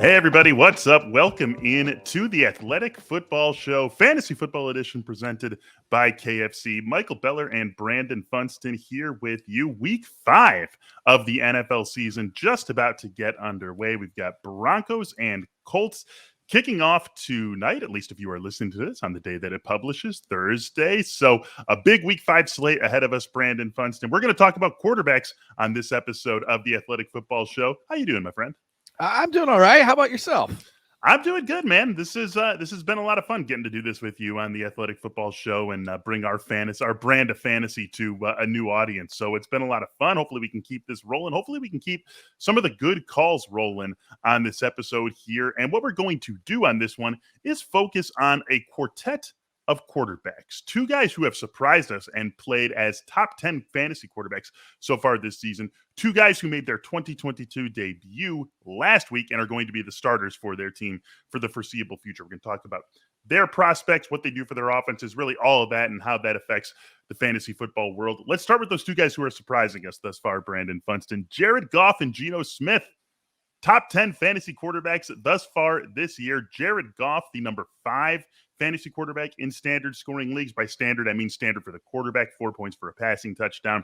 Hey everybody, what's up? Welcome in to the Athletic Football Show, Fantasy Football Edition presented by KFC. Michael Beller and Brandon Funston here with you. Week 5 of the NFL season just about to get underway. We've got Broncos and Colts kicking off tonight, at least if you are listening to this on the day that it publishes, Thursday. So a big Week 5 slate ahead of us, Brandon Funston. We're going to talk about quarterbacks on this episode of the Athletic Football Show. How you doing, my friend? I'm doing all right. How about yourself? I'm doing good, man. This has been a lot of fun getting to do this with you on the Athletic Football Show and bring our brand of fantasy to a new audience. So it's been a lot of fun. Hopefully we can keep this rolling. Hopefully we can keep some of the good calls rolling on this episode here. And what we're going to do on this one is focus on a quartet of quarterbacks, two guys who have surprised us and played as top 10 fantasy quarterbacks so far this season, two guys who made their 2022 debut last week and are going to be the starters for their team for the foreseeable future. We're going to talk about their prospects, what they do for their offenses, really all of that and how that affects the fantasy football world. Let's start with those two guys who are surprising us thus far, Brandon Funston. Jared Goff and Geno Smith, top 10 fantasy quarterbacks thus far this year. Jared Goff, the number 5 fantasy quarterback in standard scoring leagues. By standard, I mean standard for the quarterback, 4 points for a passing touchdown,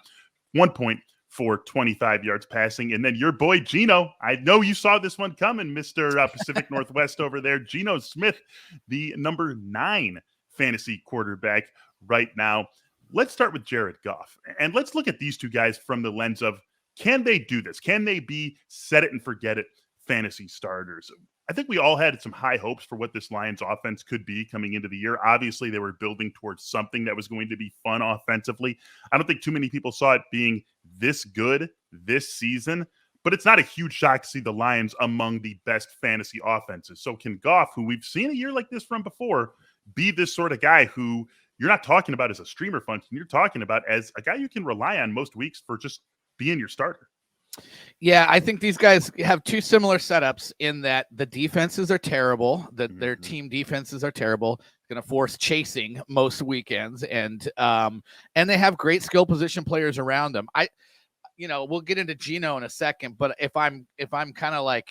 1 point for 25 yards passing. And then your boy Geno, I know you saw this one coming, Mr. Pacific Northwest over there. Geno Smith, the number 9 fantasy quarterback right now. Let's start with Jared Goff. And let's look at these two guys from the lens of, can they do this? Can they be set it and forget it fantasy starters? I think we all had some high hopes for what this Lions offense could be coming into the year. Obviously, they were building towards something that was going to be fun offensively. I don't think too many people saw it being this good this season, but it's not a huge shock to see the Lions among the best fantasy offenses. So can Goff, who we've seen a year like this from before, be this sort of guy who you're not talking about as a streamer function, you're talking about as a guy you can rely on most weeks for just being your starter? Yeah, I think these guys have two similar setups in that the defenses are terrible, that their team defenses are terrible, going to force chasing most weekends, and they have great skill position players around them. We'll get into Geno in a second, but if I'm kind of like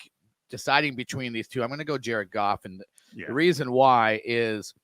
deciding between these two, I'm going to go Jared Goff, and the reason why is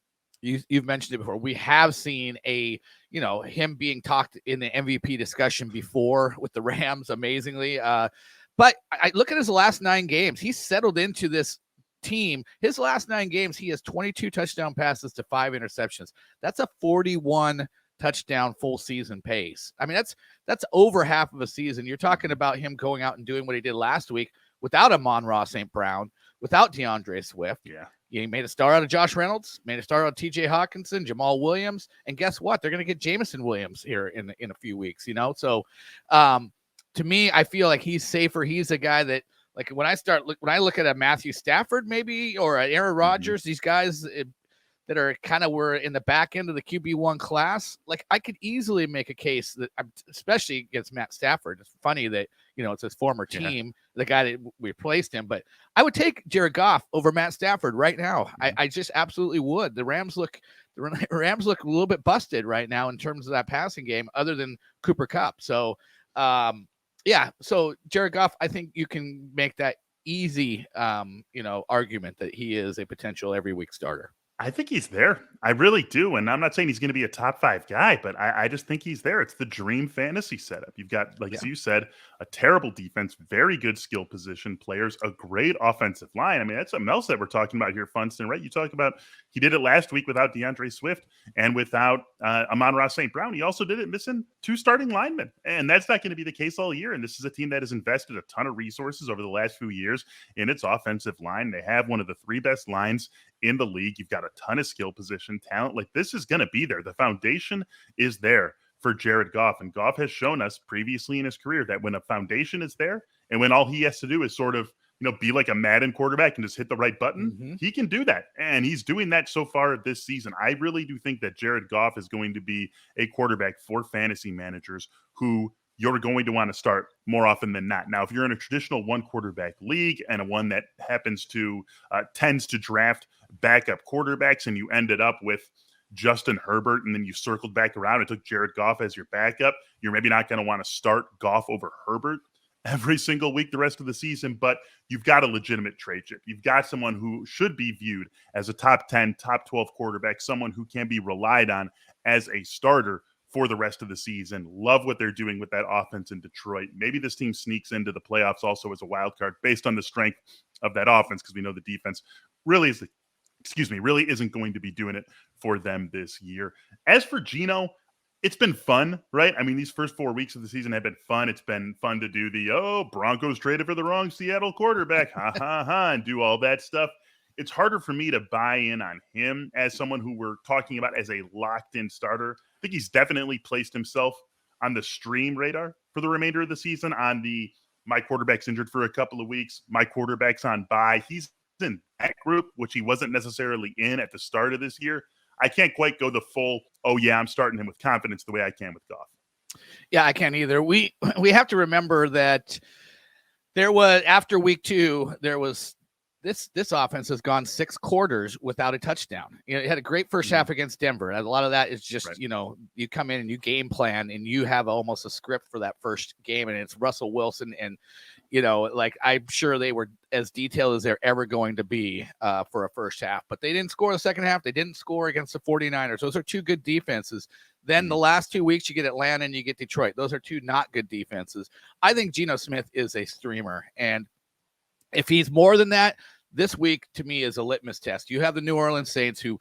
you've mentioned it before. We have seen him being talked in the MVP discussion before with the Rams, amazingly. But I look at his last 9 games. He's settled into this team. His last 9 games, he has 22 touchdown passes to 5 interceptions. That's a 41 touchdown full season pace. I mean, that's over half of a season. You're talking about him going out and doing what he did last week without Amon-Ra St. Brown, without DeAndre Swift. Yeah. He made a star out of Josh Reynolds, made a star out of TJ Hawkinson, Jamal Williams, and guess what? They're going to get Jameson Williams here in a few weeks, So to me, I feel like he's safer. He's a guy that, like, when I look at a Matthew Stafford maybe or an Aaron Rodgers, these guys that are kind of were in the back end of the QB1 class, like, I could easily make a case that, especially against Matt Stafford. It's funny that, it's his former team, the guy that replaced him, but I would take Jared Goff over Matt Stafford right now. I just absolutely would. The Rams look a little bit busted right now in terms of that passing game, other than Cooper Kupp. So, so Jared Goff, I think you can make that easy, argument that he is a potential every week starter. I think he's there. I really do. And I'm not saying he's going to be a top 5 guy, but I just think he's there. It's the dream fantasy setup. You've got, as you said, a terrible defense, very good skill position players, a great offensive line. I mean, that's something else that we're talking about here, Funston, right? You talk about he did it last week without DeAndre Swift and without Amon-Ra St. Brown. He also did it missing 2 starting linemen. And that's not going to be the case all year. And this is a team that has invested a ton of resources over the last few years in its offensive line. They have one of the 3 best lines in the league. You've got a ton of skill position talent. Like, this is going to be there. The foundation is there for Jared Goff. And Goff has shown us previously in his career that when a foundation is there and when all he has to do is sort of, be like a Madden quarterback and just hit the right button, he can do that. And he's doing that so far this season. I really do think that Jared Goff is going to be a quarterback for fantasy managers who you're going to want to start more often than not. Now, if you're in a traditional 1 quarterback league and a one that happens to tends to draft backup quarterbacks, and you ended up with Justin Herbert and then you circled back around and took Jared Goff as your backup, you're maybe not going to want to start Goff over Herbert every single week the rest of the season, but you've got a legitimate trade chip. You've got someone who should be viewed as a top 10, top 12 quarterback, someone who can be relied on as a starter for the rest of the season. Love what they're doing with that offense in Detroit. Maybe this team sneaks into the playoffs also as a wild card based on the strength of that offense, because we know the defense really isn't going to be doing it for them this year. As for Geno, it's been fun, right? I mean, these first 4 weeks of the season have been fun. It's been fun to do the, Broncos traded for the wrong Seattle quarterback, ha, ha, ha, and do all that stuff. It's harder for me to buy in on him as someone who we're talking about as a locked-in starter. I think he's definitely placed himself on the stream radar for the remainder of the season, on the my quarterback's injured for a couple of weeks, my quarterback's on bye. He's in that group, which he wasn't necessarily in at the start of this year. I can't quite go the full, I'm starting him with confidence the way I can with Goff. Yeah, I can't either. We have to remember that there was, after week 2, there was this offense has gone 6 quarters without a touchdown. It had a great first half against Denver. And a lot of that is just, right. You come in and you game plan and you have almost a script for that first game, and it's Russell Wilson. And, I'm sure they were as detailed as they're ever going to be for a first half, but they didn't score the second half. They didn't score against the 49ers. Those are 2 good defenses. Then the last 2 weeks, you get Atlanta and you get Detroit. Those are 2 not good defenses. I think Geno Smith is a streamer. And if he's more than that, this week to me is a litmus test. You have the New Orleans Saints, who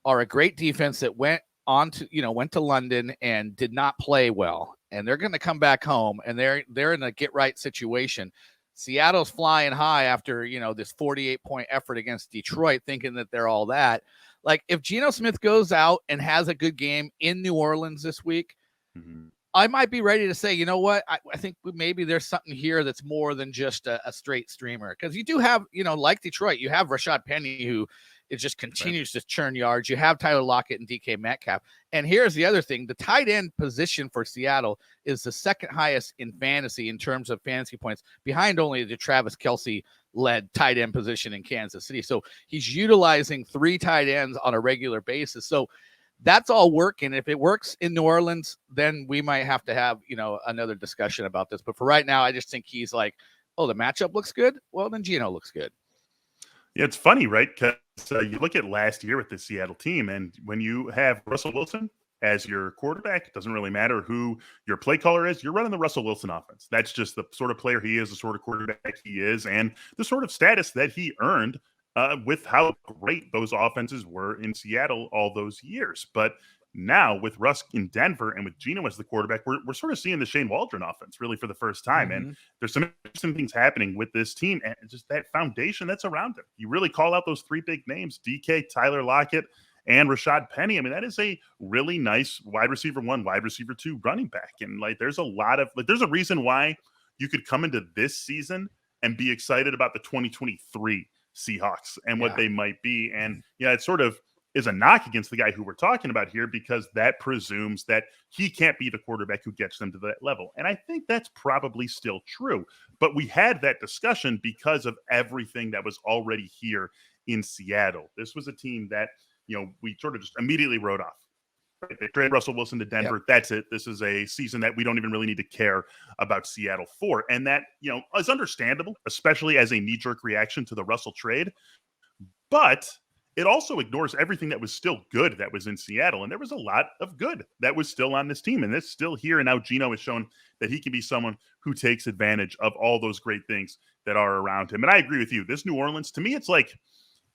are a great defense that went to London and did not play well. And they're going to come back home, and they're in a get right situation. Seattle's flying high after, this 48-point effort against Detroit, thinking that they're all that. Like, if Geno Smith goes out and has a good game in New Orleans this week, I might be ready to say, you know what? I think maybe there's something here that's more than just a straight streamer. Because you do have, like Detroit, you have Rashad Penny, who it just continues to churn yards. You have Tyler Lockett and DK Metcalf. And here's the other thing. The tight end position for Seattle is the second highest in fantasy in terms of fantasy points, behind only the Travis Kelce-led tight end position in Kansas City. So he's utilizing 3 tight ends on a regular basis. So that's all working. If it works in New Orleans, then we might have to have, another discussion about this. But for right now, I just think he's like, the matchup looks good. Well, then Geno looks good. Yeah, it's funny, right? Because you look at last year with the Seattle team, and when you have Russell Wilson as your quarterback, it doesn't really matter who your play caller is. You're running the Russell Wilson offense. That's just the sort of player he is, the sort of quarterback he is, and the sort of status that he earned with how great those offenses were in Seattle all those years. But now with Russ in Denver and with Geno as the quarterback, we're sort of seeing the Shane Waldron offense really for the first time. And there's some interesting things happening with this team and just that foundation that's around him. You really call out those 3 big names, DK, Tyler Lockett, and Rashad Penny. I mean, that is a really nice wide receiver 1, wide receiver 2 running back. And there's a lot of there's a reason why you could come into this season and be excited about the 2023 Seahawks and what they might be. And it sort of is a knock against the guy who we're talking about here, because that presumes that he can't be the quarterback who gets them to that level. And I think that's probably still true. But we had that discussion because of everything that was already here in Seattle. This was a team that, we sort of just immediately wrote off. Right? They traded Russell Wilson to Denver. Yep. That's it. This is a season that we don't even really need to care about Seattle for. And that, is understandable, especially as a knee-jerk reaction to the Russell trade. But it also ignores everything that was still good that was in Seattle. And there was a lot of good that was still on this team. And it's still here. And now Geno has shown that he can be someone who takes advantage of all those great things that are around him. And I agree with you. This New Orleans, to me, it's like,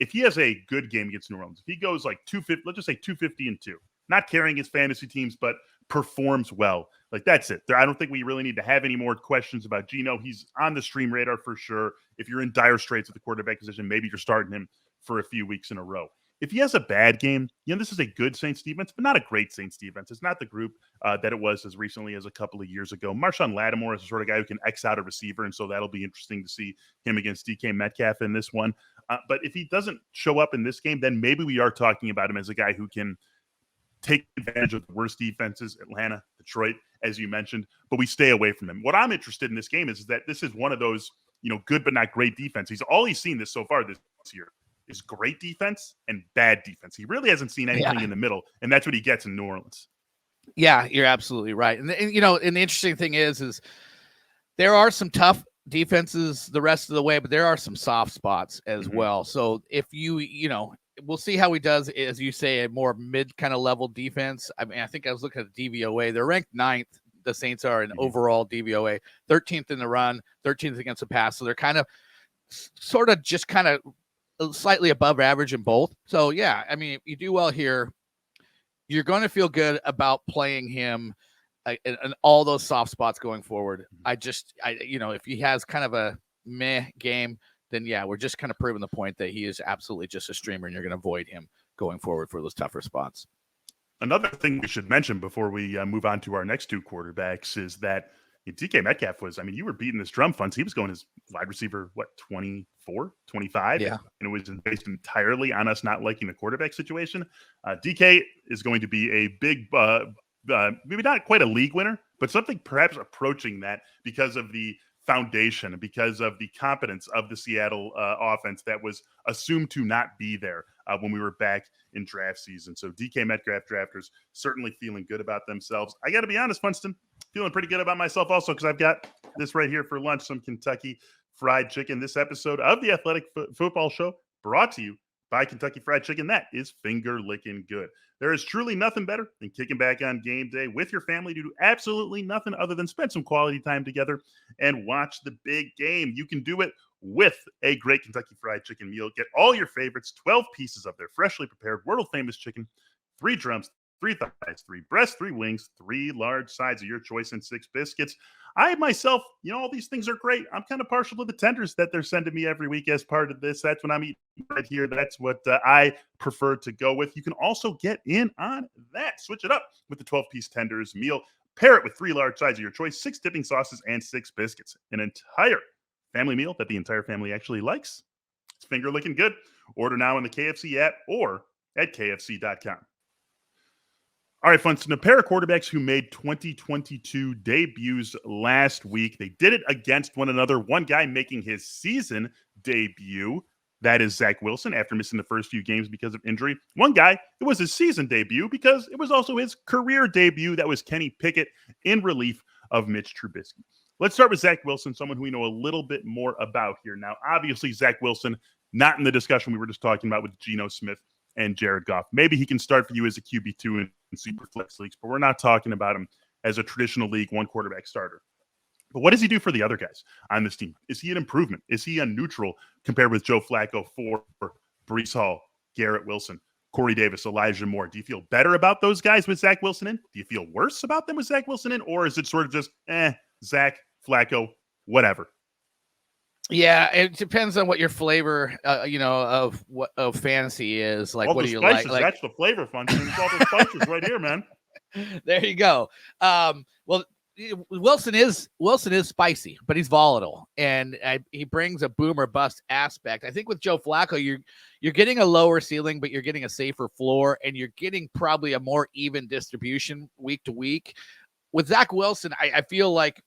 if he has a good game against New Orleans, if he goes like 250, let's just say 250-2, not carrying his fantasy teams, but performs well, that's it. I don't think we really need to have any more questions about Geno. He's on the stream radar for sure. If you're in dire straits at the quarterback position, maybe you're starting him for a few weeks in a row. If he has a bad game, this is a good Saints defense, but not a great Saints defense. It's not the group that it was as recently as a couple of years ago. Marshawn Lattimore is the sort of guy who can X out a receiver, and so that'll be interesting to see him against DK Metcalf in this one. But if he doesn't show up in this game, then maybe we are talking about him as a guy who can take advantage of the worst defenses, Atlanta, Detroit, as you mentioned, but we stay away from him. What I'm interested in this game is that this is one of those, good but not great defense. He's seen this so far this year is great defense and bad defense. He really hasn't seen anything in the middle, and that's what he gets in New Orleans. Yeah, you're absolutely right. And the interesting thing is There are some tough defenses the rest of the way, but there are some soft spots as Mm-hmm. well. So if we'll see how he does, as you say, a more mid kind of level defense. I mean, I think I was looking at the DVOA. They're ranked 9th. The Saints are in overall DVOA, 13th in the run, 13th against the pass. So they're kind of sort of just kind of slightly above average in both. So yeah, I mean, if you do well here, you're going to feel good about playing him and all those soft spots going forward. If he has kind of a meh game, then yeah, we're just kind of proving the point that he is absolutely just a streamer, and you're going to avoid him going forward for those tougher spots. Another thing we should mention before we move on to our next two quarterbacks is that DK Metcalf was, I mean, you were beating this drum, Funs. He was going as wide receiver, 24, 25? Yeah. And it was based entirely on us not liking the quarterback situation. DK is going to be a big, maybe not quite a league winner, but something perhaps approaching that because of the foundation, because of the competence of the Seattle offense that was assumed to not be there when we were back in draft season. So DK Metcalf drafters certainly feeling good about themselves. I got to be honest, Funston, feeling pretty good about myself also because I've got this right here for lunch, some Kentucky Fried Chicken. This episode of the Athletic Football Show brought to you by Kentucky Fried Chicken. That is finger licking good. There is truly nothing better than kicking back on game day with your family to do absolutely nothing other than spend some quality time together and watch the big game. You can do it with a great Kentucky Fried Chicken meal. Get all your favorites, 12 pieces of their freshly prepared world-famous chicken, 3 drums, 3 thighs, 3 breasts, 3 wings, 3 large sides of your choice, and 6 biscuits. I myself, all these things are great. I'm kind of partial to the tenders that they're sending me every week as part of this. That's when I'm eating right here. That's what I prefer to go with. You can also get in on that. Switch it up with the 12-piece tenders meal. Pair it with 3 large sides of your choice, 6 dipping sauces, and 6 biscuits. An entire family meal that the entire family actually likes. It's finger licking good. Order now in the KFC app or at kfc.com. All right, Funston, a pair of quarterbacks who made 2022 debuts last week. They did it against one another. One guy making his season debut. That is Zach Wilson after missing the first few games because of injury. One guy, it was his season debut because it was also his career debut. That was Kenny Pickett in relief of Mitch Trubisky. Let's start with Zach Wilson, someone who we know a little bit more about here. Now, obviously, Zach Wilson, not in the discussion we were just talking about with Geno Smith and Jared Goff. Maybe he can start for you as a QB2 in super flex leagues, but we're not talking about him as a traditional league one quarterback starter. But what does he do for the other guys on this team? Is he an improvement? Is he a neutral compared with Joe Flacco for Breece Hall, Garrett Wilson, Corey Davis, Elijah Moore? Do you feel better about those guys with Zach Wilson in? Do you feel worse about them with Zach Wilson in? Or is it sort of just, Zach, Flacco, whatever? Yeah, it depends on what your flavor, of fantasy is. Like, all what do the you spices, like? That's the flavor, Funston. It's all the spices right here, man. There you go. Well, Wilson is spicy, but he's volatile, and he brings a boom or bust aspect. I think with Joe Flacco, you're getting a lower ceiling, but you're getting a safer floor, and you're getting probably a more even distribution week to week. With Zach Wilson, I feel like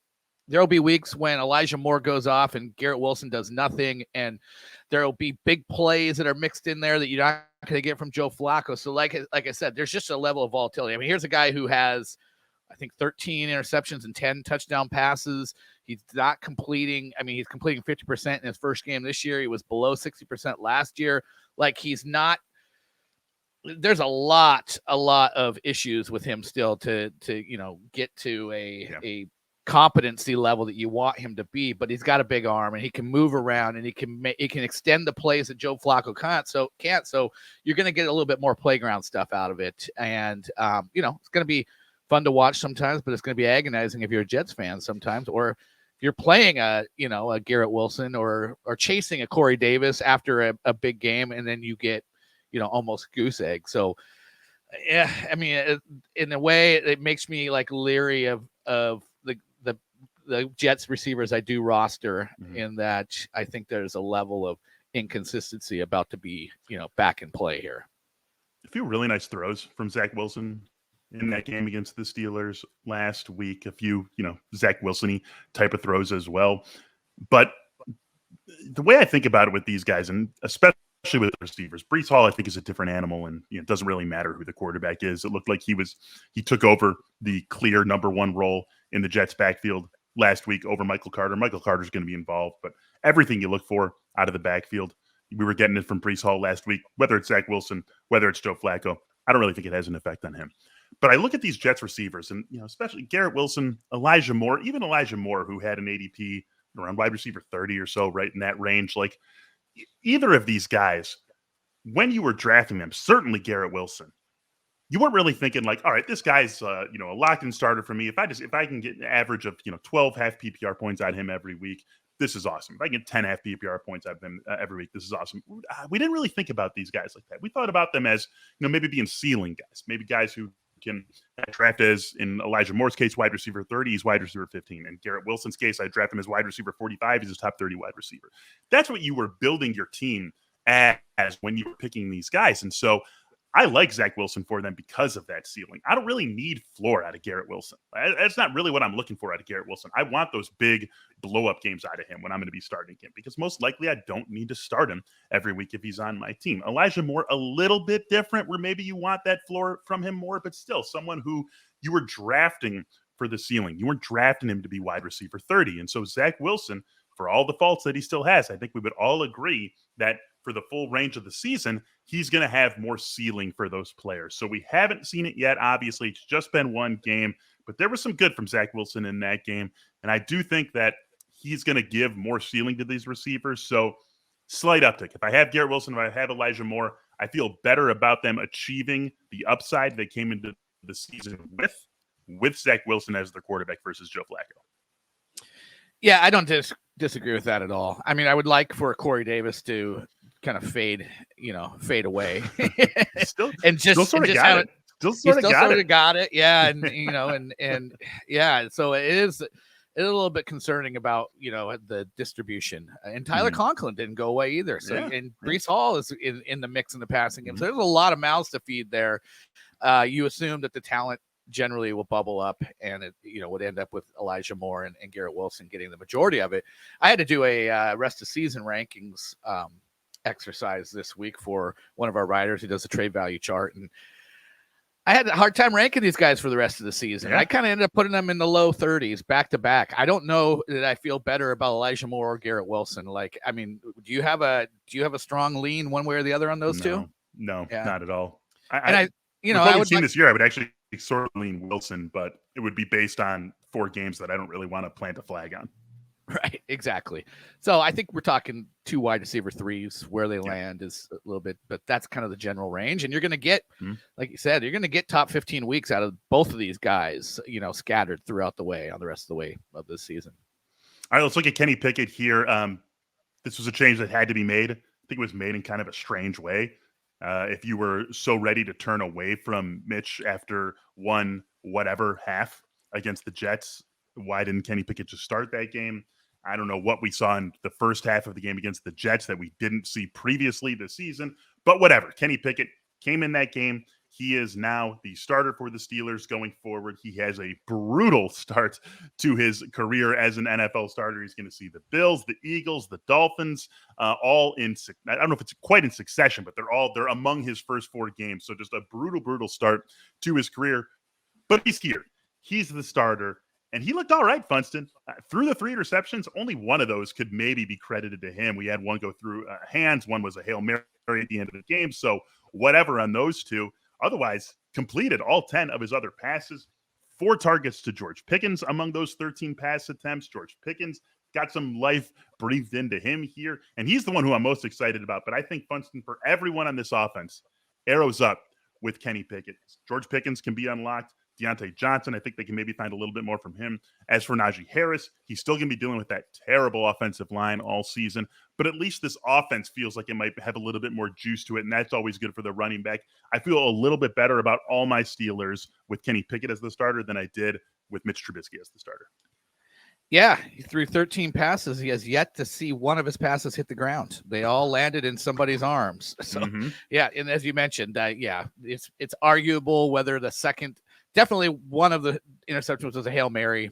there will be weeks when Elijah Moore goes off and Garrett Wilson does nothing, and there will be big plays that are mixed in there that you're not going to get from Joe Flacco. So like I said, there's just a level of volatility. I mean, here's a guy who has, I think, 13 interceptions and 10 touchdown passes. He's not completing. I mean, he's completing 50% in his first game this year. He was below 60% last year. Like, he's not. There's a lot of issues with him still to get to a competency level that you want him to be, but he's got a big arm and he can move around and he can extend the plays that Joe Flacco can't. So you're going to get a little bit more playground stuff out of it. And, it's going to be fun to watch sometimes, but it's going to be agonizing if you're a Jets fan sometimes, or if you're playing a Garrett Wilson or chasing a Corey Davis after a big game. And then you get, almost goose egg. So yeah, I mean, in a way it makes me like leery of the Jets receivers I do roster, in that I think there's a level of inconsistency about to be, back in play here. A few really nice throws from Zach Wilson in that game against the Steelers last week. A few, Zach Wilson-y type of throws as well. But the way I think about it with these guys, and especially with the receivers, Breece Hall, I think, is a different animal, and it doesn't really matter who the quarterback is. It looked like he took over the clear number one role in the Jets backfield last week over Michael Carter. Michael Carter's going to be involved, but everything you look for out of the backfield, we were getting it from Breece Hall last week, whether it's Zach Wilson, whether it's Joe Flacco. I don't really think it has an effect on him. But I look at these Jets receivers, and especially Garrett Wilson, Elijah Moore, even Elijah Moore, who had an ADP around wide receiver 30 or so, right in that range. Like either of these guys, when you were drafting them, certainly Garrett Wilson, you weren't really thinking like, all right, this guy's a locked-in starter for me. If I can get an average of 12 half PPR points out of him every week, this is awesome. If I get 10 half PPR points out of him every week, this is awesome. We didn't really think about these guys like that. We thought about them as maybe being ceiling guys, maybe guys who can draft as, in Elijah Moore's case, wide receiver 30, he's wide receiver 15. In Garrett Wilson's case, I draft him as wide receiver 45, he's a top 30 wide receiver. That's what you were building your team as when you were picking these guys. And so I like Zach Wilson for them because of that ceiling. I don't really need floor out of Garrett Wilson. That's not really what I'm looking for out of Garrett Wilson. I want those big blow-up games out of him when I'm going to be starting him, because most likely I don't need to start him every week if he's on my team. Elijah Moore, a little bit different, where maybe you want that floor from him more, but still someone who you were drafting for the ceiling. You weren't drafting him to be wide receiver 30. And so Zach Wilson, for all the faults that he still has, I think we would all agree that for the full range of the season, he's going to have more ceiling for those players. So we haven't seen it yet. Obviously, it's just been one game, but there was some good from Zach Wilson in that game. And I do think that he's going to give more ceiling to these receivers. So slight uptick. If I have Garrett Wilson, if I have Elijah Moore, I feel better about them achieving the upside they came into the season with Zach Wilson as their quarterback versus Joe Flacco. Yeah, I don't disagree with that at all. I mean, I would like for Corey Davis to kind of fade away, and just sort of got it. Still sort of got it. Yeah, and and yeah. So it is a little bit concerning about the distribution. And Tyler Conklin didn't go away either. So and Breece Hall is in the mix in the passing game. So there's a lot of mouths to feed there. You assume that the talent generally will bubble up, and it would end up with Elijah Moore and Garrett Wilson getting the majority of it. I had to do a rest of season rankings exercise this week for one of our writers who does a trade value chart, and I had a hard time ranking these guys for the rest of the season. I kind of ended up putting them in the low 30s back to back. I don't know that I feel better about Elijah Moore or Garrett Wilson. Like, I mean, do you have a strong lean one way or the other on those two? No, not at all. I would seen this year, I would actually sort of lean Wilson, but it would be based on 4 games that I don't really want to plant a flag on. Right, exactly. So I think we're talking 2 wide receiver 3s. Where they land is a little bit, but that's kind of the general range. And you're going to get, like you said, you're going to get top 15 weeks out of both of these guys, scattered throughout the way on the rest of the way of this season. All right, let's look at Kenny Pickett here. This was a change that had to be made. I think it was made in kind of a strange way. If you were so ready to turn away from Mitch after one whatever half against the Jets, why didn't Kenny Pickett just start that game? I don't know what we saw in the first half of the game against the Jets that we didn't see previously this season, but whatever. Kenny Pickett came in that game. He is now the starter for the Steelers going forward. He has a brutal start to his career as an NFL starter. He's going to see the Bills, the Eagles, the Dolphins, all in. I don't know if it's quite in succession, but they're among his first 4 games. So just a brutal start to his career. But he's here. He's the starter. And he looked all right, Funston. Through the 3 interceptions, only one of those could maybe be credited to him. We had one go through hands. One was a Hail Mary at the end of the game. So whatever on those 2. Otherwise, completed all 10 of his other passes. 4 targets to George Pickens among those 13 pass attempts. George Pickens got some life breathed into him here. And he's the one who I'm most excited about. But I think, Funston, for everyone on this offense, arrows up with Kenny Pickett. George Pickens can be unlocked. Deontay Johnson, I think they can maybe find a little bit more from him. As for Najee Harris, he's still going to be dealing with that terrible offensive line all season, but at least this offense feels like it might have a little bit more juice to it, and that's always good for the running back. I feel a little bit better about all my Steelers with Kenny Pickett as the starter than I did with Mitch Trubisky as the starter. Yeah, he threw 13 passes. He has yet to see one of his passes hit the ground. They all landed in somebody's arms. So, yeah, and as you mentioned, it's arguable whether the second – definitely one of the interceptions was a Hail Mary.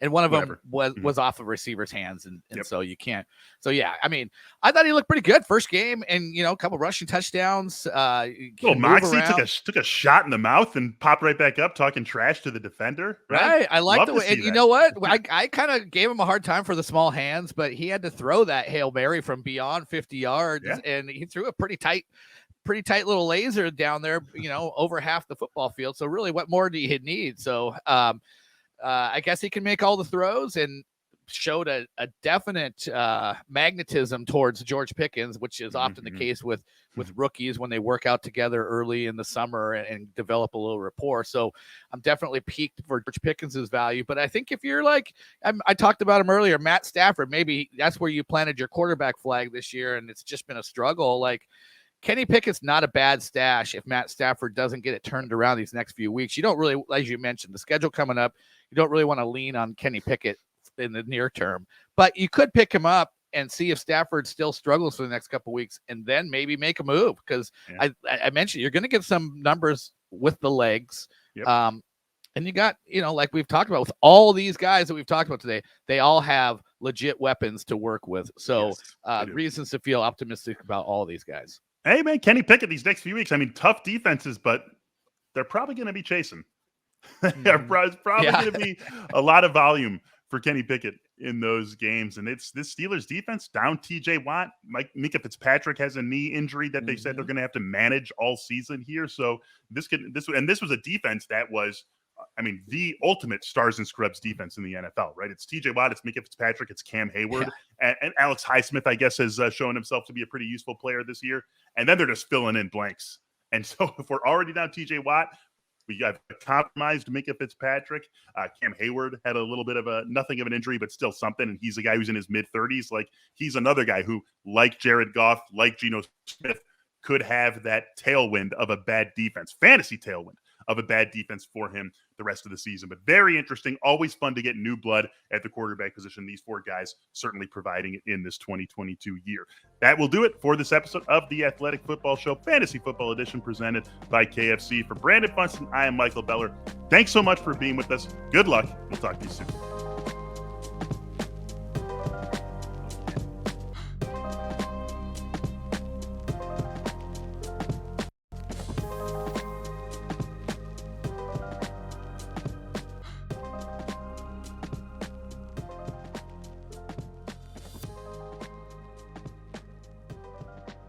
and one of Whatever. them was off of receiver's hands, and Yep. so you can't. So yeah, I mean, I thought he looked pretty good first game, and a couple rushing touchdowns. Well, Moxie took a shot in the mouth and popped right back up, talking trash to the defender. Right, I like Love the to way. see And you that. know what? I kind of gave him a hard time for the small hands, but he had to throw that Hail Mary from beyond 50 yards, and he threw a pretty tight little laser down there, over half the football field. So really, what more do you need? So I guess he can make all the throws, and showed a definite magnetism towards George Pickens, which is often the case with rookies when they work out together early in the summer and develop a little rapport. So I'm definitely peaked for George Pickens's value. But I think if you're like, I talked about him earlier, Matt Stafford, maybe that's where you planted your quarterback flag this year, and it's just been a struggle. Like, Kenny Pickett's not a bad stash if Matt Stafford doesn't get it turned around these next few weeks. You don't really, as you mentioned, the schedule coming up, you don't really want to lean on Kenny Pickett in the near term, but you could pick him up and see if Stafford still struggles for the next couple of weeks, and then maybe make a move, because I mentioned you're going to get some numbers with the legs. Yep. And you got, like we've talked about with all these guys that we've talked about today, they all have legit weapons to work with. So reasons to feel optimistic about all these guys. Hey, man, Kenny Pickett these next few weeks. I mean, tough defenses, but they're probably going to be chasing. There's probably going to be a lot of volume for Kenny Pickett in those games. And it's this Steelers defense down TJ Watt. Mika Fitzpatrick has a knee injury that they said they're going to have to manage all season here. So this was a defense that was, the ultimate stars and scrubs defense in the NFL, right? It's TJ Watt, it's Mika Fitzpatrick, it's Cam Hayward, and Alex Highsmith, I guess, has shown himself to be a pretty useful player this year. And then they're just filling in blanks. And so if we're already down TJ Watt, we have compromised Mika Fitzpatrick. Cam Hayward had a little bit of nothing of an injury, but still something. And he's a guy who's in his mid-30s. Like, he's another guy who, like Jared Goff, like Geno Smith, could have that tailwind of a bad defense, fantasy tailwind of a bad defense for him the rest of the season. But very interesting. Always fun to get new blood at the quarterback position. These four guys certainly providing it in this 2022 year. That will do it for this episode of the Athletic Football Show, Fantasy Football Edition, presented by KFC. For Brandon Funston, I am Michael Beller. Thanks so much for being with us. Good luck. We'll talk to you soon.